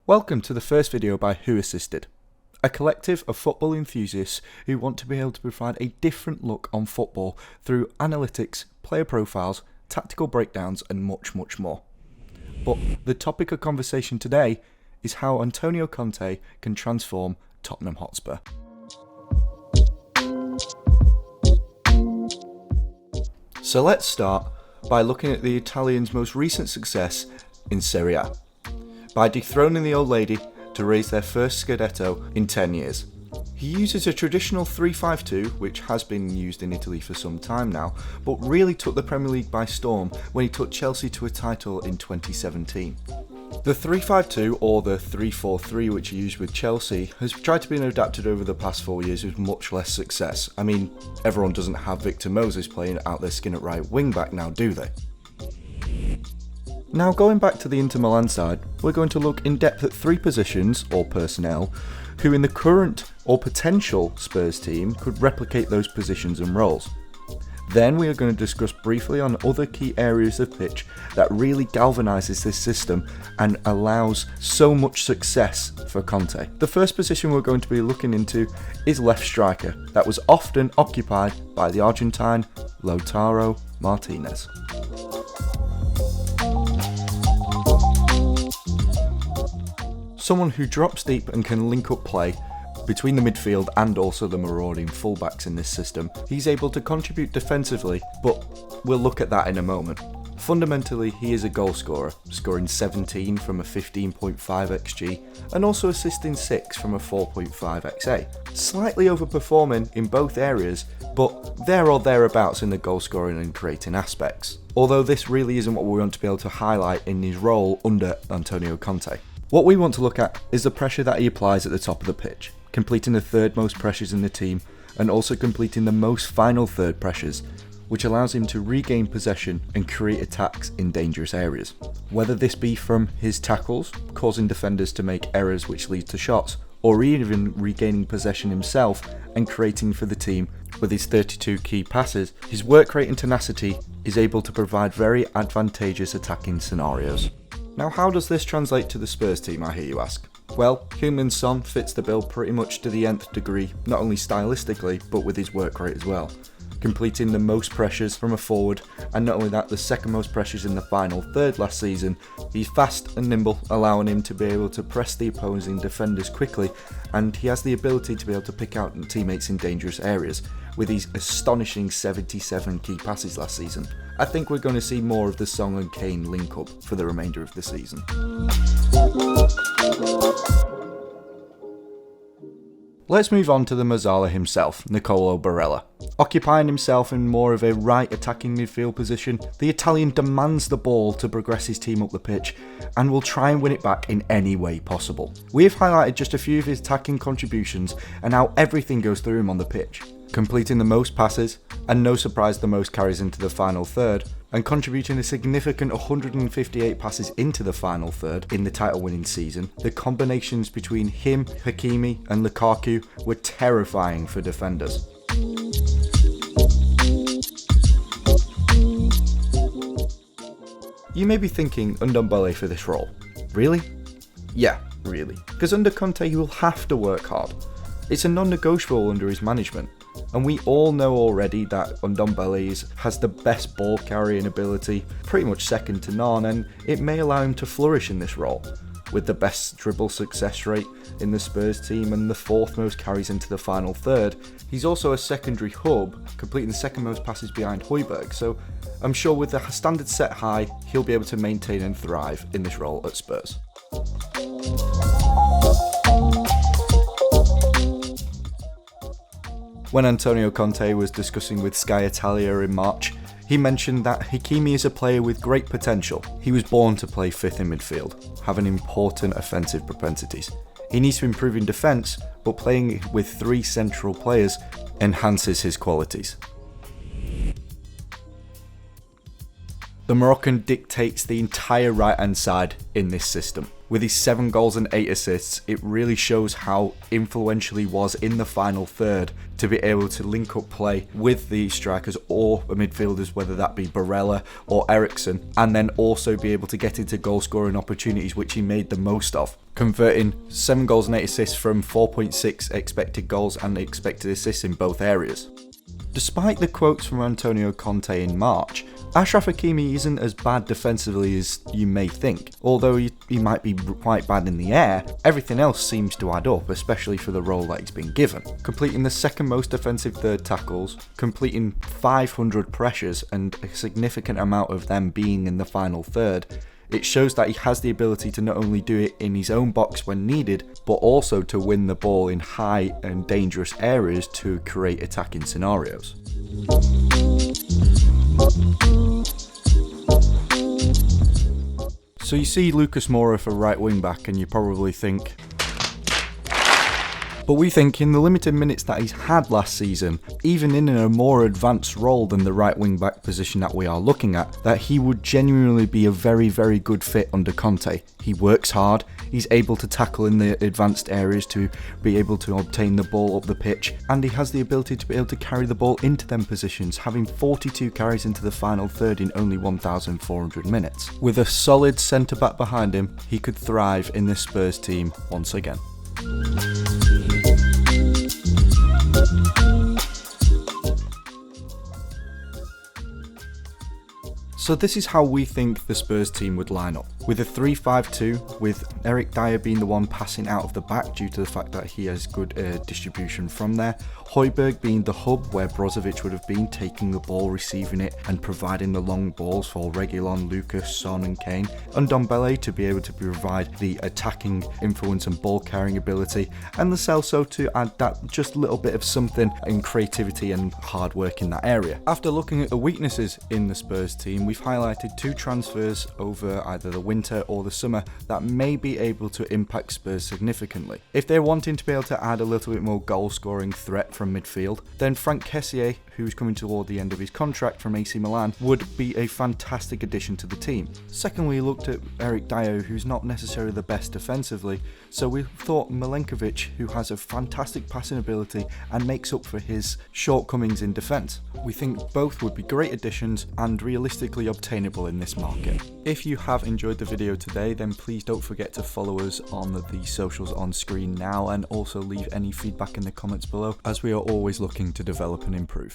Welcome to the first video by WhøAssistéd, a collective of football enthusiasts who want to be able to provide a different look on football through analytics, player profiles, tactical breakdowns and much more. But the topic of conversation today is how Antonio Conte can transform Tottenham Hotspur. So let's start by looking at the Italian's most recent success in Serie A, by dethroning the old lady to raise their first Scudetto in 10 years. He uses a traditional 3-5-2, which has been used in Italy for some time now, but really took the Premier League by storm when he took Chelsea to a title in 2017. The 3-5-2, or the 3-4-3 which he used with Chelsea, has tried to be adapted over the past 4 years with much less success. I mean, everyone doesn't have Victor Moses playing out their skin at right wing back now, do they? Now, going back to the Inter Milan side, we're going to look in depth at three positions, or personnel, who in the current or potential Spurs team could replicate those positions and roles. Then we are going to discuss briefly on other key areas of pitch that really galvanises this system and allows so much success for Conte. The first position we're going to be looking into is left striker, that was often occupied by the Argentine Lautaro Martinez. Someone who drops deep and can link up play between the midfield and also the marauding fullbacks in this system. He's able to contribute defensively, but we'll look at that in a moment. Fundamentally, he is a goal scorer, scoring 17 from a 15.5 xG and also assisting 6 from a 4.5 XA. Slightly overperforming in both areas, but there or thereabouts in the goal scoring and creating aspects. Although this really isn't what we want to be able to highlight in his role under Antonio Conte. What we want to look at is the pressure that he applies at the top of the pitch, completing the third most pressures in the team and also completing the most final third pressures, which allows him to regain possession and create attacks in dangerous areas. Whether this be from his tackles, causing defenders to make errors which lead to shots, or even regaining possession himself and creating for the team with his 32 key passes, his work rate and tenacity is able to provide very advantageous attacking scenarios. Now, how does this translate to the Spurs team, I hear you ask? Well, Heung-min Son fits the bill pretty much to the nth degree, not only stylistically, but with his work rate as well. Completing the most pressures from a forward, and not only that, the second most pressures in the final third last season. He's fast and nimble, allowing him to be able to press the opposing defenders quickly, and he has the ability to be able to pick out teammates in dangerous areas, with his astonishing 77 key passes last season. I think we're going to see more of the Son and Kane link up for the remainder of the season. Let's move on to the Mazzala himself, Nicolo Barella. Occupying himself in more of a right attacking midfield position, the Italian demands the ball to progress his team up the pitch and will try and win it back in any way possible. We have highlighted just a few of his attacking contributions and how everything goes through him on the pitch, completing the most passes and no surprise the most carries into the final third, and contributing a significant 158 passes into the final third in the title-winning season. The combinations between him, Hakimi and Lukaku were terrifying for defenders. You may be thinking Ndombele for this role. Really? Yeah, really. Because under Conte he will have to work hard. It's a non-negotiable under his management. And we all know already that Ndombele has the best ball carrying ability, pretty much second to none, and it may allow him to flourish in this role. With the best dribble success rate in the Spurs team and the fourth most carries into the final third, he's also a secondary hub, completing the second most passes behind Højbjerg, so I'm sure with the standard set high, he'll be able to maintain and thrive in this role at Spurs. When Antonio Conte was discussing with Sky Italia in March, he mentioned that Hakimi is a player with great potential. He was born to play fifth in midfield, having important offensive propensities. He needs to improve in defence, but playing with three central players enhances his qualities. The Moroccan dictates the entire right-hand side in this system. With his 7 goals and 8 assists, it really shows how influential he was in the final third to be able to link up play with the strikers or the midfielders, whether that be Barella or Eriksson, and then also be able to get into goal scoring opportunities, which he made the most of, converting 7 goals and 8 assists from 4.6 expected goals and expected assists in both areas. Despite the quotes from Antonio Conte in March, Achraf Hakimi isn't as bad defensively as you may think. Although he might be quite bad in the air, everything else seems to add up, especially for the role that he's been given. Completing the second most defensive third tackles, completing 500 pressures and a significant amount of them being in the final third, it shows that he has the ability to not only do it in his own box when needed, but also to win the ball in high and dangerous areas to create attacking scenarios. So you see Lucas Moura for right wing back and you probably think, but we think in the limited minutes that he's had last season, even in a more advanced role than the right wing back position that we are looking at, that he would genuinely be a very, very good fit under Conte. He works hard, he's able to tackle in the advanced areas to be able to obtain the ball up the pitch, and he has the ability to be able to carry the ball into them positions, having 42 carries into the final third in only 1,400 minutes. With a solid centre back behind him, he could thrive in this Spurs team once again. So this is how we think the Spurs team would line up. With a 3-5-2, with Eric Dyer being the one passing out of the back due to the fact that he has good distribution from there. Højbjerg being the hub where Brozovic would have been, taking the ball, receiving it and providing the long balls for Reguilon, Lucas, Son and Kane. And Ndombele to be able to provide the attacking influence and ball carrying ability. And Lo Celso to add that just little bit of something in creativity and hard work in that area. After looking at the weaknesses in the Spurs team, we've highlighted 2 transfers over either the winter or the summer that may be able to impact Spurs significantly. If they're wanting to be able to add a little bit more goal scoring threat from midfield, then Franck Kessié, who's coming toward the end of his contract from AC Milan, would be a fantastic addition to the team. Secondly, we looked at Eric Dyer, who's not necessarily the best defensively, so we thought Milenkovic, who has a fantastic passing ability and makes up for his shortcomings in defence. We think both would be great additions and realistically obtainable in this market. If you have enjoyed the video today, then please don't forget to follow us on the socials on screen now, and also leave any feedback in the comments below, as we are always looking to develop and improve.